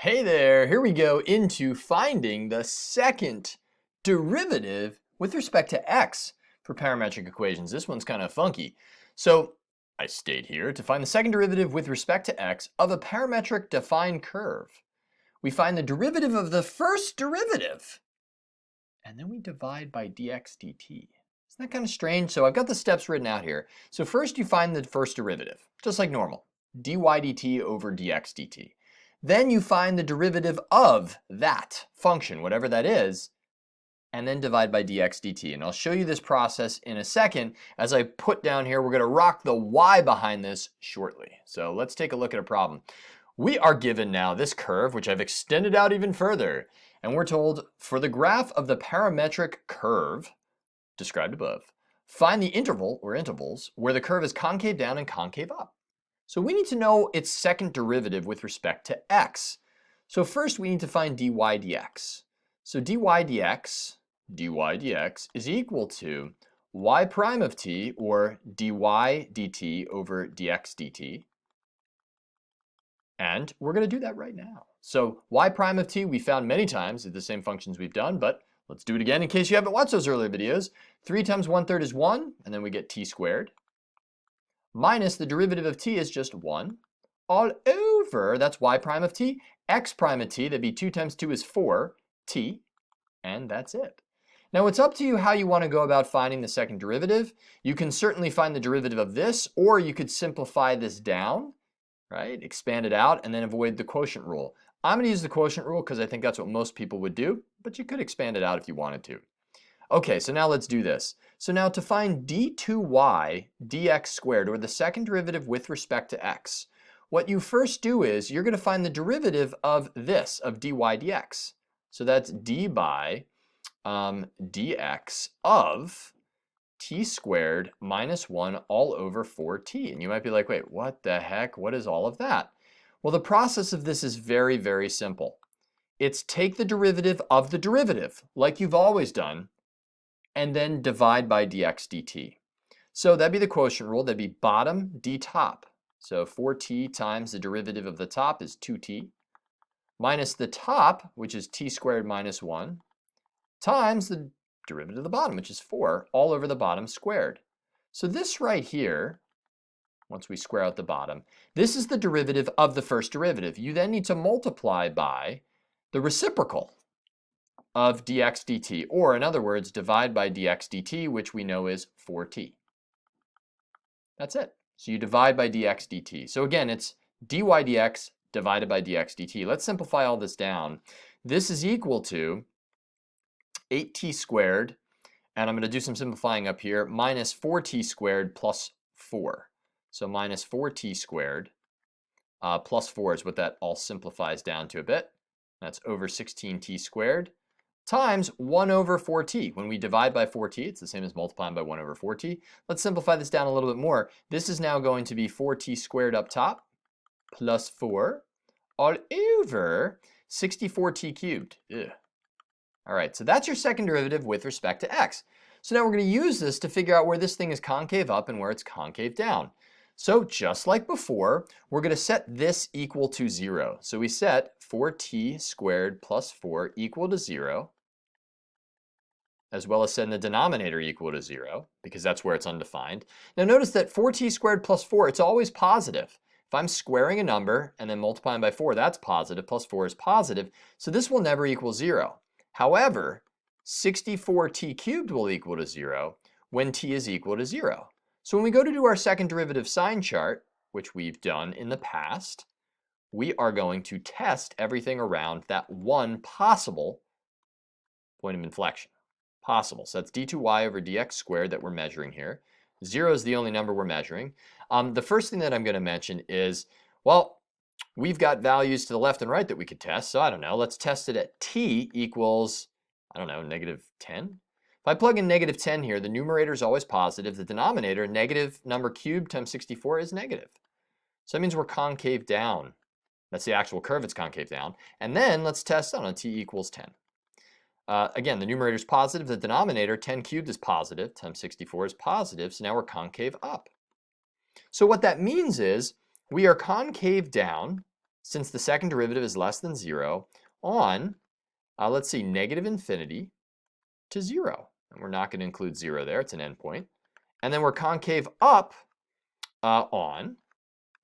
Hey there, here we go into finding the second derivative with respect to x for parametric equations. This one's kind of funky. So I stayed here to find the second derivative with respect to x of a parametric defined curve. We find the derivative of the first derivative, and then we divide by dx dt. Isn't that kind of strange? So I've got the steps written out here. So first you find the first derivative, just like normal, dy dt over dx dt. Then you find the derivative of that function, whatever that is, and then divide by dx dt. And I'll show you this process in a second. As I put down here, we're going to rock the y behind this shortly. So let's take a look at a problem. We are given now this curve, which I've extended out even further. And we're told for the graph of the parametric curve described above, find the interval or intervals where the curve is concave down and concave up. So we need to know its second derivative with respect to x. So first we need to find dy dx. So dy dx is equal to y prime of t, or dy dt over dx dt. And we're going to do that right now. So y prime of t we found many times at the same functions we've done, but let's do it again in case you haven't watched those earlier videos. 3 times 1/3 is 1, and then we get t squared. Minus the derivative of t is just 1, all over, that's y prime of t, x prime of t, that'd be 2 times 2 is 4, t, and that's it. Now it's up to you how you want to go about finding the second derivative. You can certainly find the derivative of this, or you could simplify this down, right? Expand it out and then avoid the quotient rule. I'm going to use the quotient rule because I think that's what most people would do, but you could expand it out if you wanted to. Okay, so now let's do this. So now to find d2y dx squared, or the second derivative with respect to x, what you first do is you're going to find the derivative of this, of dy dx. So that's d by dx of t squared minus 1 all over 4t. And you might be like, wait, what the heck? What is all of that? Well, the process of this is very, very simple. It's take the derivative of the derivative, like you've always done, and then divide by dx dt. So that'd be the quotient rule. That'd be bottom d top. So 4t times the derivative of the top is 2t, minus the top, which is t squared minus 1, times the derivative of the bottom, which is 4, all over the bottom squared. So this right here, once we square out the bottom, this is the derivative of the first derivative. You then need to multiply by the reciprocal of dx dt, or in other words, divide by dx dt, which we know is 4t. That's it. So you divide by dx dt. So again, it's dy dx divided by dx dt. Let's simplify all this down. This is equal to 8t squared, and I'm going to do some simplifying up here, minus 4t squared plus 4. So minus 4t squared plus 4 is what that all simplifies down to a bit. That's over 16t squared times 1 over 4t. When we divide by 4t, it's the same as multiplying by 1 over 4t. Let's simplify this down a little bit more. This is now going to be 4t squared up top plus 4 all over 64t cubed. Ugh. All right, so that's your second derivative with respect to x. So now we're going to use this to figure out where this thing is concave up and where it's concave down. So just like before, we're going to set this equal to 0. So we set 4t squared plus 4 equal to 0, as well as setting the denominator equal to 0, because that's where it's undefined. Now notice that 4t squared plus 4, it's always positive. If I'm squaring a number and then multiplying by 4, that's positive, plus 4 is positive, so this will never equal 0. However, 64t cubed will equal to 0 when t is equal to 0. So when we go to do our second derivative sign chart, which we've done in the past, we are going to test everything around that one possible point of inflection. Possible. So that's d2y over dx squared that we're measuring here. 0 is the only number we're measuring. The first thing that I'm going to mention is, well, we've got values to the left and right that we could test. So I don't know, let's test it at t equals, I don't know, negative 10. If I plug in negative 10 here, the numerator is always positive. The denominator, negative number cubed times 64, is negative. So that means we're concave down. That's the actual curve, it's concave down. And then let's test, I don't know, t equals 10. Again, the numerator is positive. The denominator, 10 cubed, is positive. Times 64 is positive. So now we're concave up. So what that means is we are concave down since the second derivative is less than 0, on, let's see, negative infinity to 0. And we're not going to include 0 there. It's an endpoint. And then we're concave up on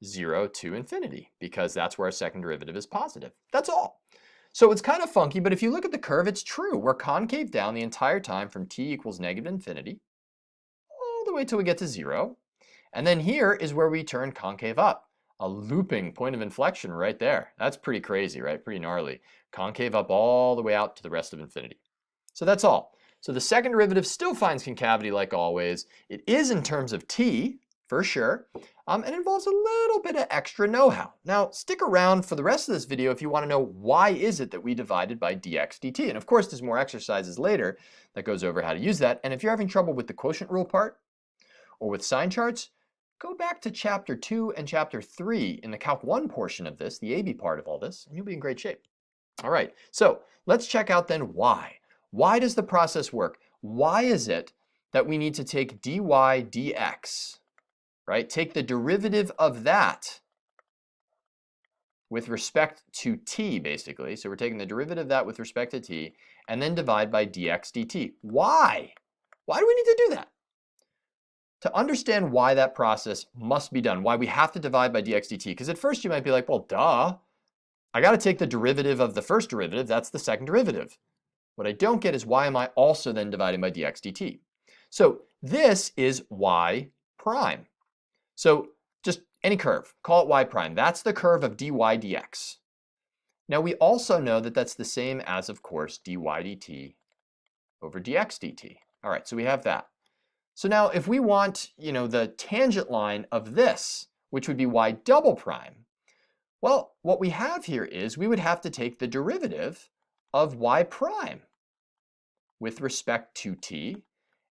0 to infinity, because that's where our second derivative is positive. That's all. So it's kind of funky, but if you look at the curve, it's true. We're concave down the entire time from t equals negative infinity all the way till we get to 0. And then here is where we turn concave up. A looping point of inflection right there. That's pretty crazy, right? Pretty gnarly. Concave up all the way out to the rest of infinity. So that's all. So the second derivative still finds concavity like always. It is in terms of t, for sure, and involves a little bit of extra know-how. Now, stick around for the rest of this video if you want to know why is it that we divided by dx dt. And of course, there's more exercises later that goes over how to use that. And if you're having trouble with the quotient rule part or with sign charts, go back to chapter 2 and chapter 3 in the Calc 1 portion of this, the AB part of all this, and you'll be in great shape. All right, so let's check out then why. Why does the process work? Why is it that we need to take dy dx, right? Take the derivative of that with respect to t, basically. So we're taking the derivative of that with respect to t, and then divide by dx dt. Why? Why do we need to do that? To understand why that process must be done, why we have to divide by dx dt, because at first you might be like, well, duh, I got to take the derivative of the first derivative, that's the second derivative. What I don't get is why am I also then dividing by dx dt? So this is y prime. So just any curve, call it y prime. That's the curve of dy dx. Now we also know that that's the same as, of course, dy dt over dx dt. All right, so we have that. So now if we want, the tangent line of this, which would be y double prime, well, what we have here is we would have to take the derivative of y prime with respect to t,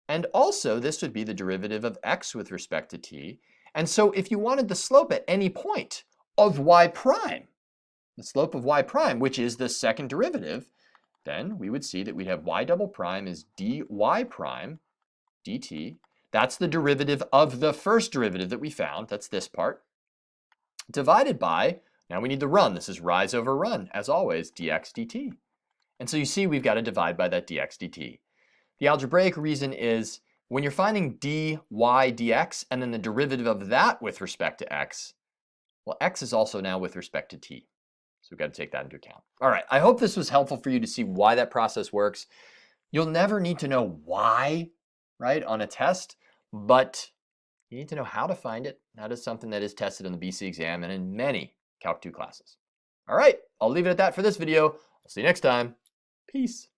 and also this would be the derivative of x with respect to t. And so if you wanted the slope at any point of y prime, the slope of y prime, which is the second derivative, then we would see that we'd have y double prime is dy prime dt. That's the derivative of the first derivative that we found. That's this part. Divided by, now we need the run. This is rise over run, as always, dx dt. And so you see we've got to divide by that dx dt. The algebraic reason is when you're finding dy dx and then the derivative of that with respect to x, well, x is also now with respect to t. So we've got to take that into account. All right, I hope this was helpful for you to see why that process works. You'll never need to know why, right, on a test, but you need to know how to find it. That is something that is tested in the BC exam and in many Calc 2 classes. All right, I'll leave it at that for this video. I'll see you next time. Peace.